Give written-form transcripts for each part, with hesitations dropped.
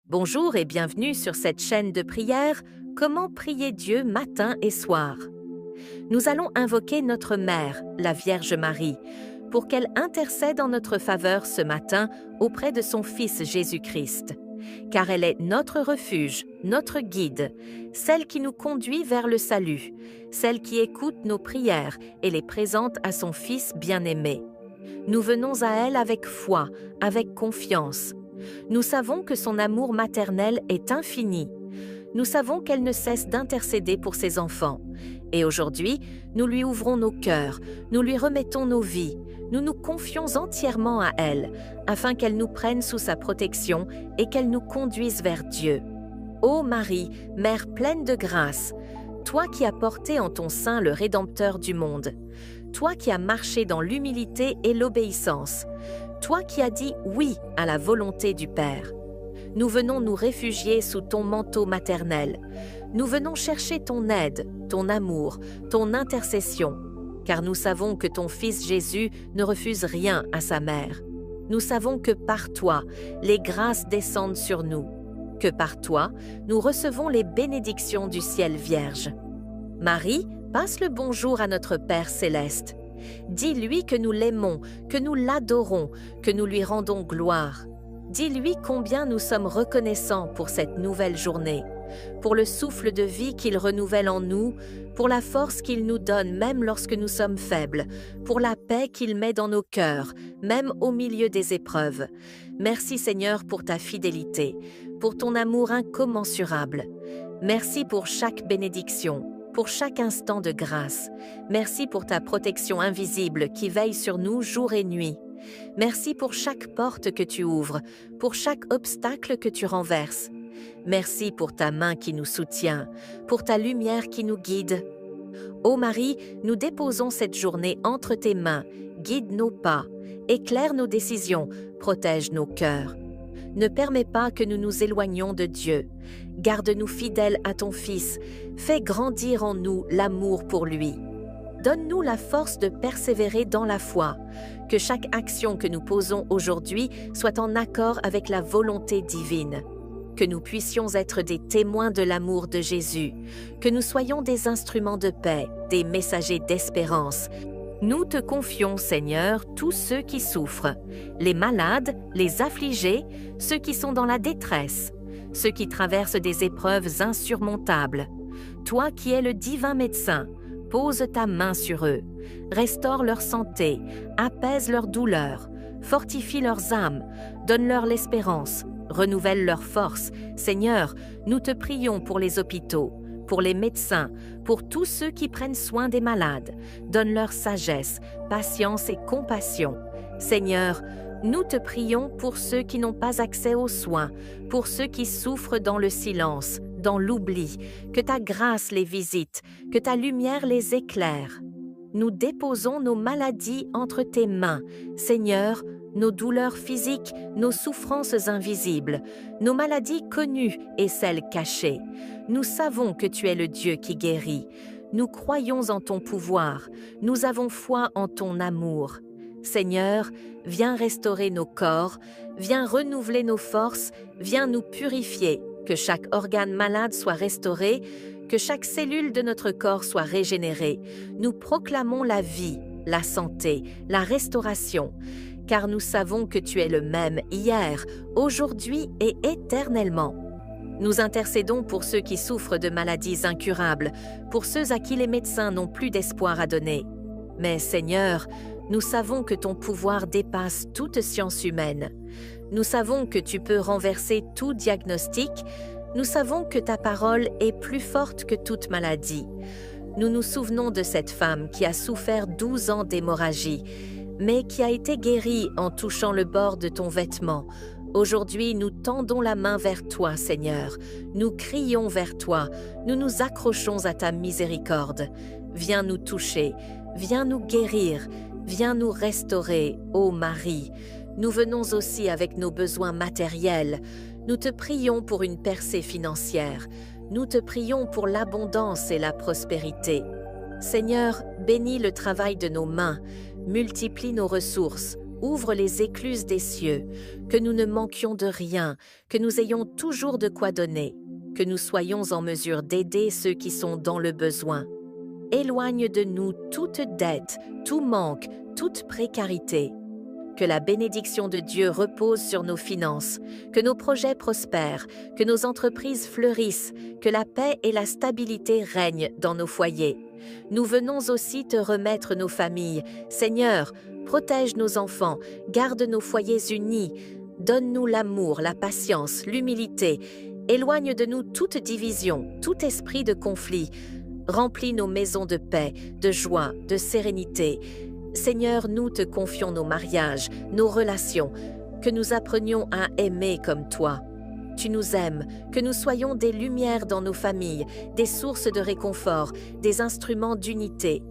Bonjour et bienvenue sur cette chaîne de prière « Comment prier Dieu matin et soir ». Nous allons invoquer notre Mère, la Vierge Marie, pour qu'elle intercède en notre faveur ce matin auprès de son Fils Jésus-Christ. Car elle est notre refuge, notre guide, celle qui nous conduit vers le salut, celle qui écoute nos prières et les présente à son Fils bien-aimé. Nous venons à elle avec foi, avec confiance. Nous savons que son amour maternel est infini. Nous savons qu'elle ne cesse d'intercéder pour ses enfants. Et aujourd'hui, nous lui ouvrons nos cœurs, nous lui remettons nos vies, nous nous confions entièrement à elle, afin qu'elle nous prenne sous sa protection et qu'elle nous conduise vers Dieu. Ô Marie, Mère pleine de grâce, toi qui as porté en ton sein le Rédempteur du monde, toi qui as marché dans l'humilité et l'obéissance, toi qui as dit oui à la volonté du Père. Nous venons nous réfugier sous ton manteau maternel. Nous venons chercher ton aide, ton amour, ton intercession, car nous savons que ton Fils Jésus ne refuse rien à sa mère. Nous savons que par toi, les grâces descendent sur nous, que par toi, nous recevons les bénédictions du ciel vierge. Marie, passe le bonjour à notre Père céleste. Dis-lui que nous l'aimons, que nous l'adorons, que nous lui rendons gloire. Dis-lui combien nous sommes reconnaissants pour cette nouvelle journée, pour le souffle de vie qu'il renouvelle en nous, pour la force qu'il nous donne même lorsque nous sommes faibles, pour la paix qu'il met dans nos cœurs, même au milieu des épreuves. Merci Seigneur pour ta fidélité, pour ton amour incommensurable. Merci pour chaque bénédiction, pour chaque instant de grâce. Merci pour ta protection invisible qui veille sur nous jour et nuit. Merci pour chaque porte que tu ouvres, pour chaque obstacle que tu renverses. Merci pour ta main qui nous soutient, pour ta lumière qui nous guide. Ô Marie, nous déposons cette journée entre tes mains, guide nos pas, éclaire nos décisions, protège nos cœurs. Ne permets pas que nous nous éloignions de Dieu. Garde-nous fidèles à ton Fils. Fais grandir en nous l'amour pour lui. Donne-nous la force de persévérer dans la foi. Que chaque action que nous posons aujourd'hui soit en accord avec la volonté divine. Que nous puissions être des témoins de l'amour de Jésus. Que nous soyons des instruments de paix, des messagers d'espérance. Nous te confions, Seigneur, tous ceux qui souffrent, les malades, les affligés, ceux qui sont dans la détresse, ceux qui traversent des épreuves insurmontables. Toi qui es le divin médecin, pose ta main sur eux, restaure leur santé, apaise leurs douleurs, fortifie leurs âmes, donne-leur l'espérance, renouvelle leurs forces. Seigneur, nous te prions pour les hôpitaux, pour les médecins, pour tous ceux qui prennent soin des malades. Donne-leur sagesse, patience et compassion. Seigneur, nous te prions pour ceux qui n'ont pas accès aux soins, pour ceux qui souffrent dans le silence, dans l'oubli. Que ta grâce les visite, que ta lumière les éclaire. Nous déposons nos maladies entre tes mains. Seigneur, nos douleurs physiques, nos souffrances invisibles, nos maladies connues et celles cachées. Nous savons que tu es le Dieu qui guérit. Nous croyons en ton pouvoir. Nous avons foi en ton amour. Seigneur, viens restaurer nos corps, viens renouveler nos forces, viens nous purifier, que chaque organe malade soit restauré, que chaque cellule de notre corps soit régénérée. Nous proclamons la vie, la santé, la restauration, car nous savons que tu es le même hier, aujourd'hui et éternellement. Nous intercédons pour ceux qui souffrent de maladies incurables, pour ceux à qui les médecins n'ont plus d'espoir à donner. Mais Seigneur, nous savons que ton pouvoir dépasse toute science humaine. Nous savons que tu peux renverser tout diagnostic. Nous savons que ta parole est plus forte que toute maladie. Nous nous souvenons de cette femme qui a souffert 12 ans d'hémorragie, mais qui a été guérie en touchant le bord de ton vêtement. Aujourd'hui, nous tendons la main vers toi, Seigneur. Nous crions vers toi. Nous nous accrochons à ta miséricorde. Viens nous toucher. Viens nous guérir. Viens nous restaurer, ô Marie. Nous venons aussi avec nos besoins matériels. Nous te prions pour une percée financière. Nous te prions pour l'abondance et la prospérité. Seigneur, bénis le travail de nos mains. Multiplie nos ressources. ouvre les écluses des cieux, que nous ne manquions de rien, que nous ayons toujours de quoi donner, que nous soyons en mesure d'aider ceux qui sont dans le besoin. Éloigne de nous toute dette, tout manque, toute précarité. Que la bénédiction de Dieu repose sur nos finances, que nos projets prospèrent, que nos entreprises fleurissent, que la paix et la stabilité règnent dans nos foyers. Nous venons aussi te remettre nos familles. Seigneur, protège nos enfants, garde nos foyers unis, donne-nous l'amour, la patience, l'humilité. Éloigne de nous toute division, tout esprit de conflit. Remplis nos maisons de paix, de joie, de sérénité. Seigneur, nous te confions nos mariages, nos relations, que nous apprenions à aimer comme toi. Tu nous aimes, que nous soyons des lumières dans nos familles, des sources de réconfort, des instruments d'unité.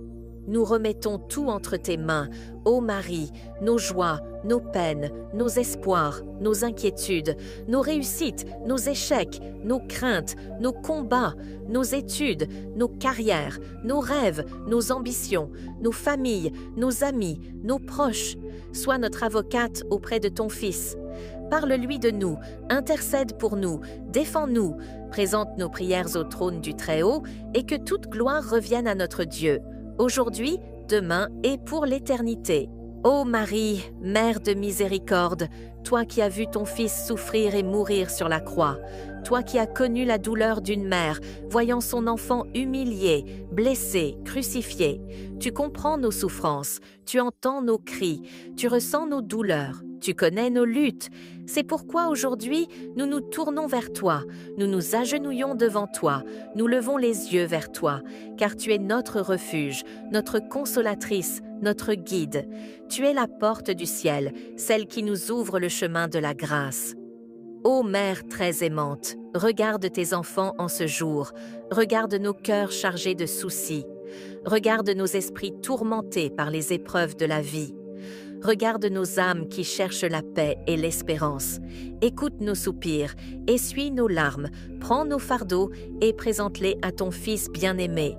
Nous remettons tout entre tes mains, ô Marie, nos joies, nos peines, nos espoirs, nos inquiétudes, nos réussites, nos échecs, nos craintes, nos combats, nos études, nos carrières, nos rêves, nos ambitions, nos familles, nos amis, nos proches. Sois notre avocate auprès de ton Fils. Parle-lui de nous, intercède pour nous, défends-nous, présente nos prières au trône du Très-Haut et que toute gloire revienne à notre Dieu, aujourd'hui, demain et pour l'éternité. Ô Marie, Mère de miséricorde, toi qui as vu ton Fils souffrir et mourir sur la croix, toi qui as connu la douleur d'une mère, voyant son enfant humilié, blessé, crucifié, tu comprends nos souffrances, tu entends nos cris, tu ressens nos douleurs, tu connais nos luttes. C'est pourquoi aujourd'hui, nous nous tournons vers toi, nous nous agenouillons devant toi, nous levons les yeux vers toi, car tu es notre refuge, notre consolatrice, notre guide. Tu es la porte du ciel, celle qui nous ouvre le chemin de la grâce. Ô Mère très aimante, regarde tes enfants en ce jour, regarde nos cœurs chargés de soucis, regarde nos esprits tourmentés par les épreuves de la vie. Regarde nos âmes qui cherchent la paix et l'espérance. Écoute nos soupirs, essuie nos larmes, prends nos fardeaux et présente-les à ton Fils bien-aimé,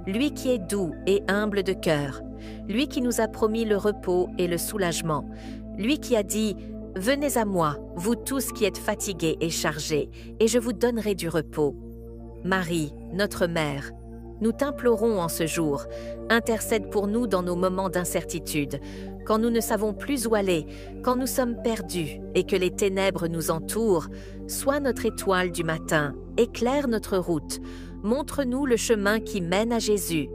lui qui est doux et humble de cœur, lui qui nous a promis le repos et le soulagement, lui qui a dit « Venez à moi, vous tous qui êtes fatigués et chargés, et je vous donnerai du repos. » Marie, notre Mère, nous t'implorons en ce jour, intercède pour nous dans nos moments d'incertitude, quand nous ne savons plus où aller, quand nous sommes perdus et que les ténèbres nous entourent. Sois notre étoile du matin, éclaire notre route, montre-nous le chemin qui mène à Jésus,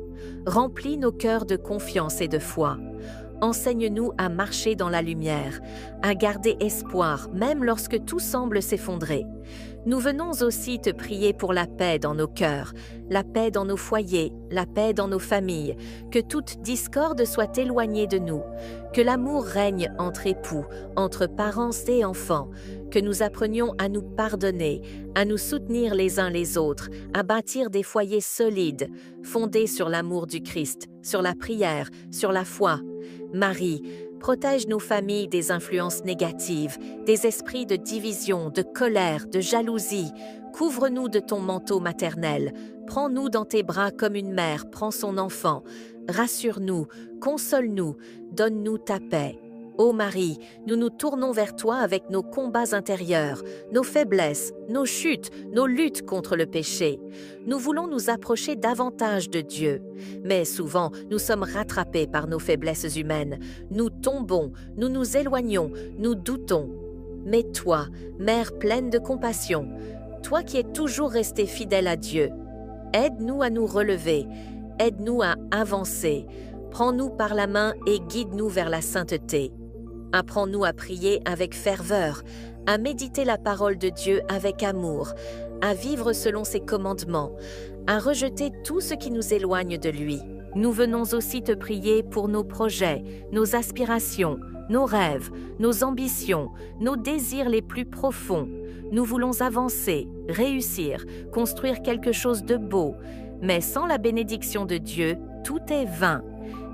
remplis nos cœurs de confiance et de foi. Enseigne-nous à marcher dans la lumière, à garder espoir même lorsque tout semble s'effondrer. Nous venons aussi te prier pour la paix dans nos cœurs, la paix dans nos foyers, la paix dans nos familles, que toute discorde soit éloignée de nous, que l'amour règne entre époux, entre parents et enfants, que nous apprenions à nous pardonner, à nous soutenir les uns les autres, à bâtir des foyers solides, fondés sur l'amour du Christ, sur la prière, sur la foi. Marie, protège nos familles des influences négatives, des esprits de division, de colère, de jalousie. Couvre-nous de ton manteau maternel. Prends-nous dans tes bras comme une mère prend son enfant. Rassure-nous, console-nous, donne-nous ta paix. Ô Marie, nous nous tournons vers toi avec nos combats intérieurs, nos faiblesses, nos chutes, nos luttes contre le péché. Nous voulons nous approcher davantage de Dieu, mais souvent nous sommes rattrapés par nos faiblesses humaines. Nous tombons, nous nous éloignons, nous doutons. Mais toi, Mère pleine de compassion, toi qui es toujours restée fidèle à Dieu, aide-nous à nous relever, aide-nous à avancer, prends-nous par la main et guide-nous vers la sainteté. Apprends-nous à prier avec ferveur, à méditer la parole de Dieu avec amour, à vivre selon ses commandements, à rejeter tout ce qui nous éloigne de lui. Nous venons aussi te prier pour nos projets, nos aspirations, nos rêves, nos ambitions, nos désirs les plus profonds. Nous voulons avancer, réussir, construire quelque chose de beau, mais sans la bénédiction de Dieu, tout est vain.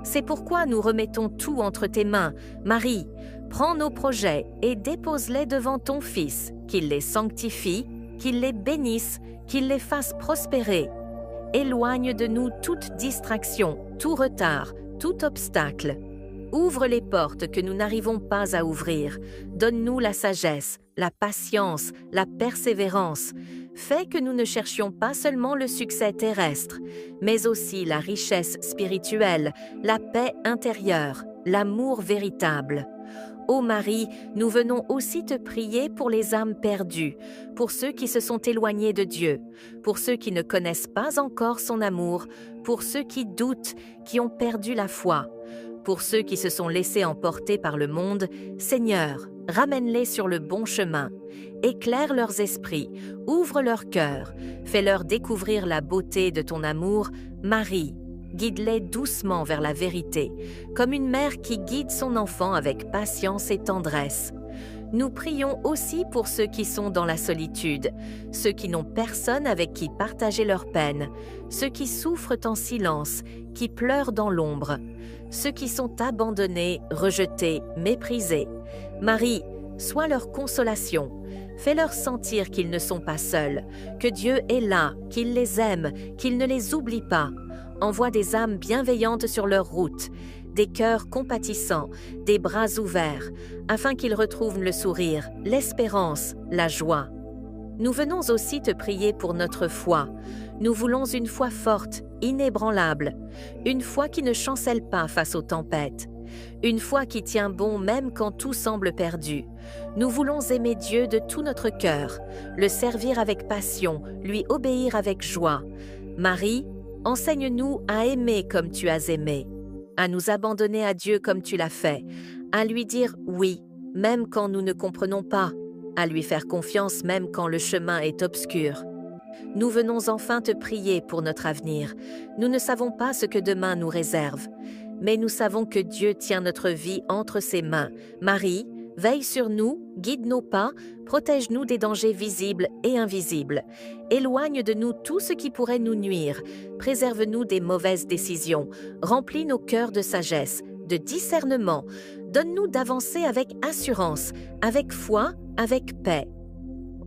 C'est pourquoi nous remettons tout entre tes mains. Marie, prends nos projets et dépose-les devant ton Fils, qu'il les sanctifie, qu'il les bénisse, qu'il les fasse prospérer. Éloigne de nous toute distraction, tout retard, tout obstacle. Ouvre les portes que nous n'arrivons pas à ouvrir. Donne-nous la sagesse, la patience, la persévérance. Fais que nous ne cherchions pas seulement le succès terrestre, mais aussi la richesse spirituelle, la paix intérieure, l'amour véritable. Ô Marie, nous venons aussi te prier pour les âmes perdues, pour ceux qui se sont éloignés de Dieu, pour ceux qui ne connaissent pas encore son amour, pour ceux qui doutent, qui ont perdu la foi. Pour ceux qui se sont laissés emporter par le monde, Seigneur, ramène-les sur le bon chemin. Éclaire leurs esprits, ouvre leur cœur, fais-leur découvrir la beauté de ton amour. Marie, guide-les doucement vers la vérité, comme une mère qui guide son enfant avec patience et tendresse. Nous prions aussi pour ceux qui sont dans la solitude, ceux qui n'ont personne avec qui partager leur peine, ceux qui souffrent en silence, qui pleurent dans l'ombre, ceux qui sont abandonnés, rejetés, méprisés. Marie, sois leur consolation. Fais-leur sentir qu'ils ne sont pas seuls, que Dieu est là, qu'il les aime, qu'il ne les oublie pas. Envoie des âmes bienveillantes sur leur route, des cœurs compatissants, des bras ouverts, afin qu'ils retrouvent le sourire, l'espérance, la joie. Nous venons aussi te prier pour notre foi. Nous voulons une foi forte, inébranlable, une foi qui ne chancelle pas face aux tempêtes, une foi qui tient bon même quand tout semble perdu. Nous voulons aimer Dieu de tout notre cœur, le servir avec passion, lui obéir avec joie. Marie, enseigne-nous à aimer comme tu as aimé, à nous abandonner à Dieu comme tu l'as fait, à lui dire oui, même quand nous ne comprenons pas, à lui faire confiance même quand le chemin est obscur. Nous venons enfin te prier pour notre avenir. Nous ne savons pas ce que demain nous réserve, mais nous savons que Dieu tient notre vie entre ses mains. Marie, veille sur nous, guide nos pas, protège-nous des dangers visibles et invisibles. Éloigne de nous tout ce qui pourrait nous nuire. Préserve-nous des mauvaises décisions. Remplis nos cœurs de sagesse, de discernement. Donne-nous d'avancer avec assurance, avec foi, avec paix.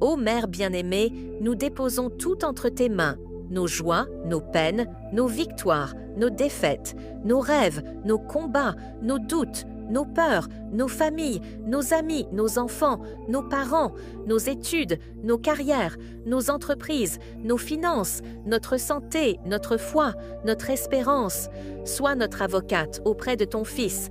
Ô Mère bien-aimée, nous déposons tout entre tes mains, nos joies, nos peines, nos victoires, nos défaites, nos rêves, nos combats, nos doutes, nos peurs, nos familles, nos amis, nos enfants, nos parents, nos études, nos carrières, nos entreprises, nos finances, notre santé, notre foi, notre espérance. Sois notre avocate auprès de ton Fils.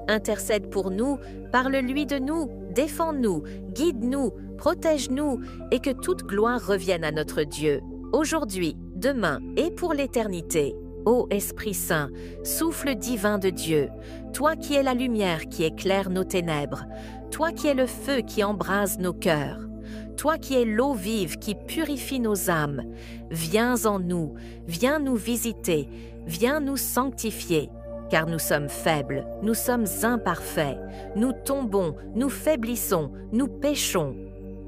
Intercède pour nous, parle-lui de nous, défends-nous, guide-nous, protège-nous et que toute gloire revienne à notre Dieu, aujourd'hui, demain et pour l'éternité. Ô Esprit Saint, souffle divin de Dieu, toi qui es la lumière qui éclaire nos ténèbres, toi qui es le feu qui embrase nos cœurs, toi qui es l'eau vive qui purifie nos âmes, viens en nous, viens nous visiter, viens nous sanctifier. Car nous sommes faibles, nous sommes imparfaits, nous tombons, nous faiblissons, nous péchons.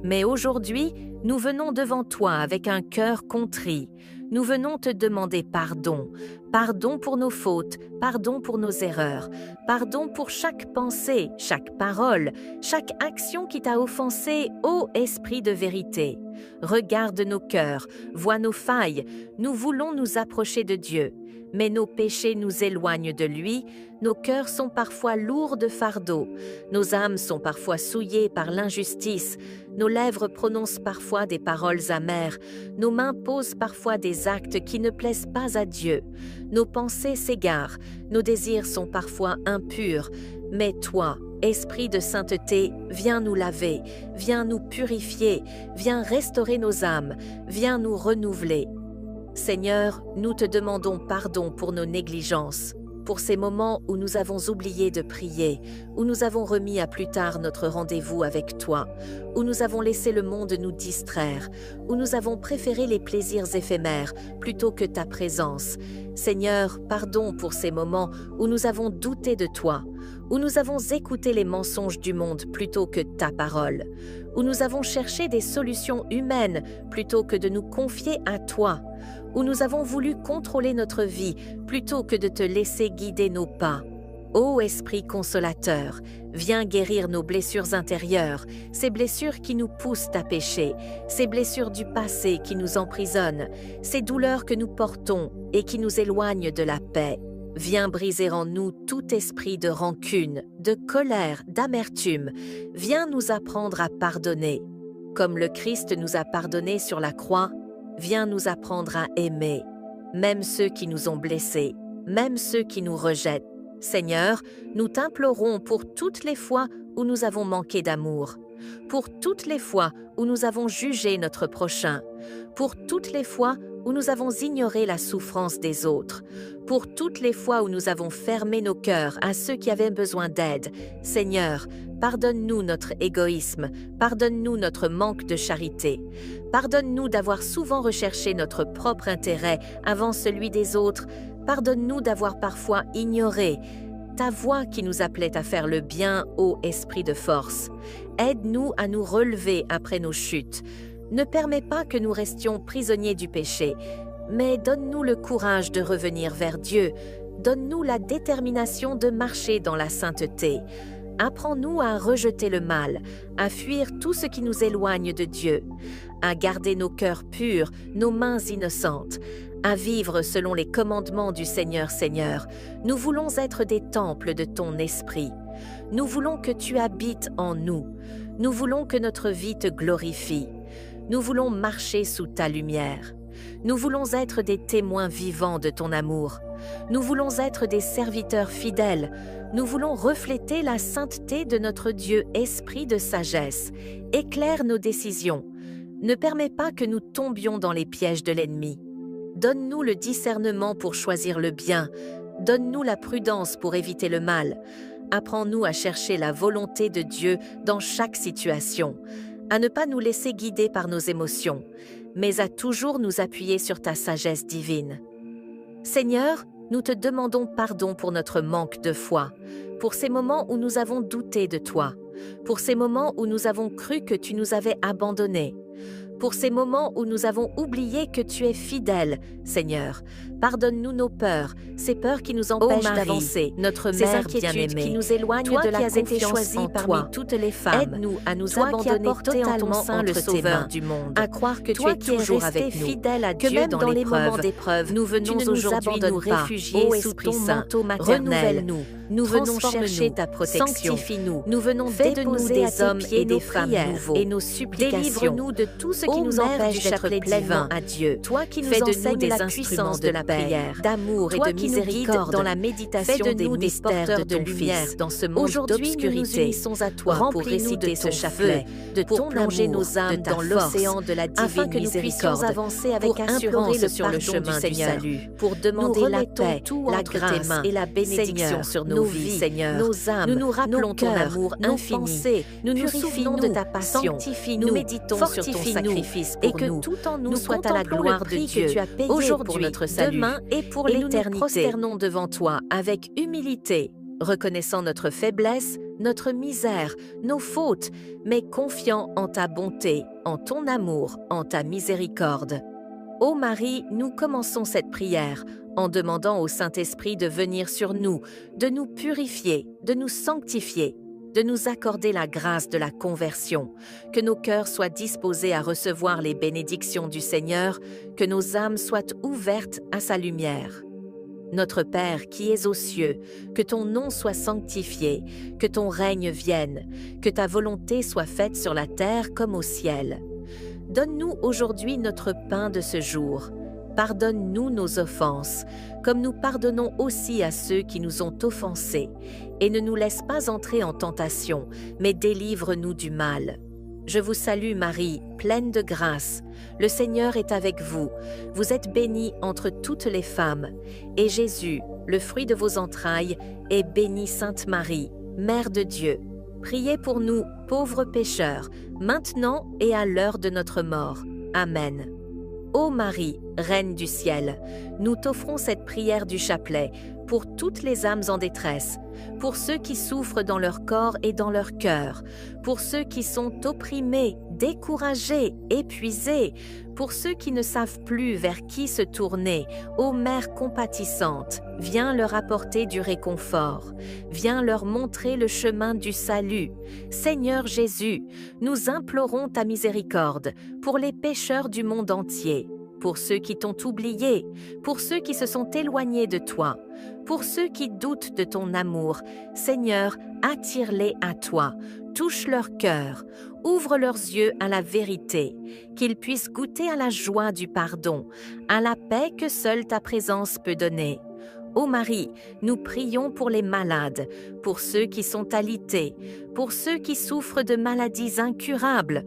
Mais aujourd'hui, nous venons devant toi avec un cœur contrit. Nous venons te demander pardon. Pardon pour nos fautes, pardon pour nos erreurs, pardon pour chaque pensée, chaque parole, chaque action qui t'a offensé, ô Esprit de vérité. Regarde nos cœurs, vois nos failles, nous voulons nous approcher de Dieu. Mais nos péchés nous éloignent de lui, nos cœurs sont parfois lourds de fardeaux, nos âmes sont parfois souillées par l'injustice, nos lèvres prononcent parfois des paroles amères, nos mains posent parfois des actes qui ne plaisent pas à Dieu, nos pensées s'égarent, nos désirs sont parfois impurs, mais toi, Esprit de sainteté, viens nous laver, viens nous purifier, viens restaurer nos âmes, viens nous renouveler. Seigneur, nous te demandons pardon pour nos négligences, pour ces moments où nous avons oublié de prier, où nous avons remis à plus tard notre rendez-vous avec toi, où nous avons laissé le monde nous distraire, où nous avons préféré les plaisirs éphémères plutôt que ta présence. Seigneur, pardon pour ces moments où nous avons douté de toi, où nous avons écouté les mensonges du monde plutôt que ta parole, où nous avons cherché des solutions humaines plutôt que de nous confier à toi, où nous avons voulu contrôler notre vie plutôt que de te laisser guider nos pas. Ô Esprit consolateur, viens guérir nos blessures intérieures, ces blessures qui nous poussent à pécher, ces blessures du passé qui nous emprisonnent, ces douleurs que nous portons et qui nous éloignent de la paix. Viens briser en nous tout esprit de rancune, de colère, d'amertume. Viens nous apprendre à pardonner. Comme le Christ nous a pardonné sur la croix, viens nous apprendre à aimer, même ceux qui nous ont blessés, même ceux qui nous rejettent. Seigneur, nous t'implorons pour toutes les fois où nous avons manqué d'amour, pour toutes les fois où nous avons jugé notre prochain, pour toutes les fois où nous avons ignoré la souffrance des autres, pour toutes les fois où nous avons fermé nos cœurs à ceux qui avaient besoin d'aide. Seigneur, pardonne-nous notre égoïsme, pardonne-nous notre manque de charité, pardonne-nous d'avoir souvent recherché notre propre intérêt avant celui des autres, pardonne-nous d'avoir parfois ignoré ta voix qui nous appelait à faire le bien, ô Esprit de force. Aide-nous à nous relever après nos chutes. Ne permets pas que nous restions prisonniers du péché, mais donne-nous le courage de revenir vers Dieu. Donne-nous la détermination de marcher dans la sainteté. Apprends-nous à rejeter le mal, à fuir tout ce qui nous éloigne de Dieu, à garder nos cœurs purs, nos mains innocentes, à vivre selon les commandements du Seigneur. Nous voulons être des temples de ton esprit. Nous voulons que tu habites en nous. Nous voulons que notre vie te glorifie. Nous voulons marcher sous ta lumière. Nous voulons être des témoins vivants de ton amour. Nous voulons être des serviteurs fidèles. Nous voulons refléter la sainteté de notre Dieu, esprit de sagesse. Éclaire nos décisions. Ne permets pas que nous tombions dans les pièges de l'ennemi. Donne-nous le discernement pour choisir le bien. Donne-nous la prudence pour éviter le mal. Apprends-nous à chercher la volonté de Dieu dans chaque situation, à ne pas nous laisser guider par nos émotions, mais à toujours nous appuyer sur ta sagesse divine. Seigneur, nous te demandons pardon pour notre manque de foi, pour ces moments où nous avons douté de toi, pour ces moments où nous avons cru que tu nous avais abandonnés, pour ces moments où nous avons oublié que tu es fidèle, Seigneur. Pardonne-nous nos peurs, ces peurs qui nous empêchent d'avancer, notre ces mère inquiétudes bien-aimée, qui nous éloignent toi de la qui as été confiance choisie en parmi toi. toutes les femmes. Aide-nous à nous Toi qui as abandonner porté en ton totalement sein le entre tes Sauveur mains, du monde, à croire que tu toi es qui es toujours resté avec nous, fidèle à que Dieu même dans dans les l'épreuve, moments d'épreuve, nous venons tu ne nous aujourd'hui nous abandonnes pas. réfugier Ô sous Esprit ton Saint, manteau maternel. renouvelle-nous, Nous venons transforme-nous, chercher ta protection. sanctifie-nous, Nous venons fais de nous déposer à des tes hommes pieds et des nos femmes prières nouveaux et nos supplications. Délivre-nous de tout ce qui Ô nous Mère empêche du d'être chapelet pleinement divin, à Dieu. toi qui nous Fais de nous enseignes des la instruments puissance de de la paix, prière, d'amour et toi de qui nous guides miséricorde dans la méditation Fais de des nous des mystères porteurs de de lumière lumière dans ce monde Aujourd'hui, nous nous d'obscurité. unissons à toi pour Remplis-nous réciter de ce ton chapelet, feu, pour ton plonger amour, nos âmes de ta dans force, l'océan de la afin divine que nous puissions miséricorde, avancer avec pour assurance implorer le sur le pardon chemin du du Seigneur, salut, pour demander nous la remettons paix, tout la entre tes grâce mains, et la bénédiction Seigneur, sur nos nos vies, vies, Seigneur, nos âmes, nous nous rappelons nos ton cœurs, amour nos infini, pensées, nous nous purifie-nous, souvenons de ta passion, sanctifie-nous, nous méditons sur ton fortifie-nous, sacrifice et pour que nous, tout en nous nous soit à la contemplons gloire le de prix Dieu, que tu as payé aujourd'hui, pour notre salut, demain et pour et nous nous l'éternité. prosternons devant toi avec humilité, reconnaissant notre faiblesse, notre misère, nos fautes, mais confiant en ta bonté, en ton amour, en ta miséricorde. Ô Marie, nous commençons cette prière en demandant au Saint-Esprit de venir sur nous, de nous purifier, de nous sanctifier, de nous accorder la grâce de la conversion, que nos cœurs soient disposés à recevoir les bénédictions du Seigneur, que nos âmes soient ouvertes à sa lumière. Notre Père qui es aux cieux, que ton nom soit sanctifié, que ton règne vienne, que ta volonté soit faite sur la terre comme au ciel. Donne-nous aujourd'hui notre pain de ce jour. Pardonne-nous nos offenses, comme nous pardonnons aussi à ceux qui nous ont offensés, et ne nous laisse pas entrer en tentation, mais délivre-nous du mal. Je vous salue Marie, pleine de grâce. Le Seigneur est avec vous. Vous êtes bénie entre toutes les femmes. Et Jésus, le fruit de vos entrailles, est bénie Sainte Marie, Mère de Dieu. Priez pour nous, pauvres pécheurs, maintenant et à l'heure de notre mort. Amen. Ô Marie, Reine du ciel, nous t'offrons cette prière du chapelet pour toutes les âmes en détresse, pour ceux qui souffrent dans leur corps et dans leur cœur, pour ceux qui sont opprimés, découragés, épuisés, pour ceux qui ne savent plus vers qui se tourner. Ô Mère compatissante, viens leur apporter du réconfort, viens leur montrer le chemin du salut. Seigneur Jésus, nous implorons ta miséricorde pour les pécheurs du monde entier. pour ceux qui t'ont oublié, pour ceux qui se sont éloignés de toi, pour ceux qui doutent de ton amour. Seigneur, attire-les à toi, touche leur cœur, ouvre leurs yeux à la vérité, qu'ils puissent goûter à la joie du pardon, à la paix que seule ta présence peut donner. Ô Marie, nous prions pour les malades, pour ceux qui sont alités, pour ceux qui souffrent de maladies incurables,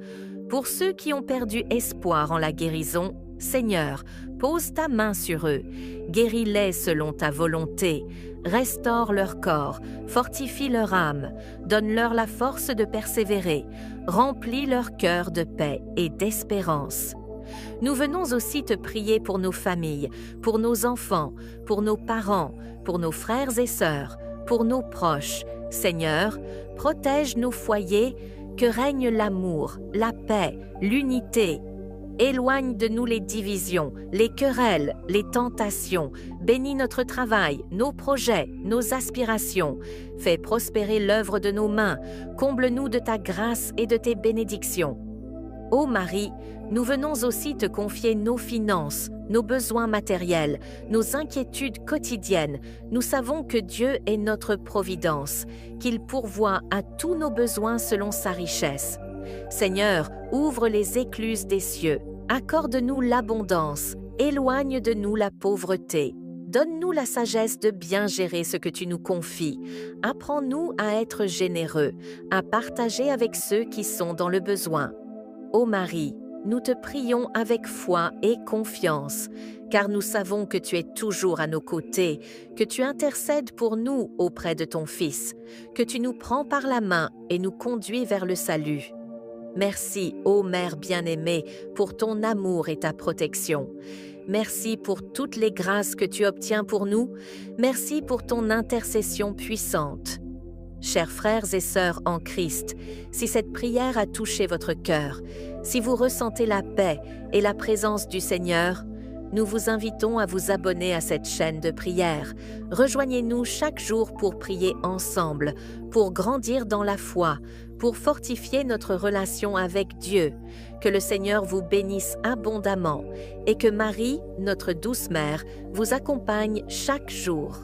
pour ceux qui ont perdu espoir en la guérison. Seigneur, pose ta main sur eux, guéris-les selon ta volonté, restaure leur corps, fortifie leur âme, donne-leur la force de persévérer, remplis leur cœur de paix et d'espérance. Nous venons aussi te prier pour nos familles, pour nos enfants, pour nos parents, pour nos frères et sœurs, pour nos proches. Seigneur, protège nos foyers, que règne l'amour, la paix, l'unité. Éloigne de nous les divisions, les querelles, les tentations. Bénis notre travail, nos projets, nos aspirations. Fais prospérer l'œuvre de nos mains. Comble-nous de ta grâce et de tes bénédictions. Ô Marie, nous venons aussi te confier nos finances, nos besoins matériels, nos inquiétudes quotidiennes. Nous savons que Dieu est notre providence, qu'il pourvoit à tous nos besoins selon sa richesse. Seigneur, ouvre les écluses des cieux, accorde-nous l'abondance, éloigne de nous la pauvreté. Donne-nous la sagesse de bien gérer ce que tu nous confies. Apprends-nous à être généreux, à partager avec ceux qui sont dans le besoin. Ô Marie, nous te prions avec foi et confiance, car nous savons que tu es toujours à nos côtés, que tu intercèdes pour nous auprès de ton Fils, que tu nous prends par la main et nous conduis vers le salut. Merci, ô Mère bien-aimée, pour ton amour et ta protection. Merci pour toutes les grâces que tu obtiens pour nous. Merci pour ton intercession puissante. Chers frères et sœurs en Christ, si cette prière a touché votre cœur, si vous ressentez la paix et la présence du Seigneur, nous vous invitons à vous abonner à cette chaîne de prière. Rejoignez-nous chaque jour pour prier ensemble, pour grandir dans la foi, pour fortifier notre relation avec Dieu. Que le Seigneur vous bénisse abondamment et que Marie, notre douce mère, vous accompagne chaque jour.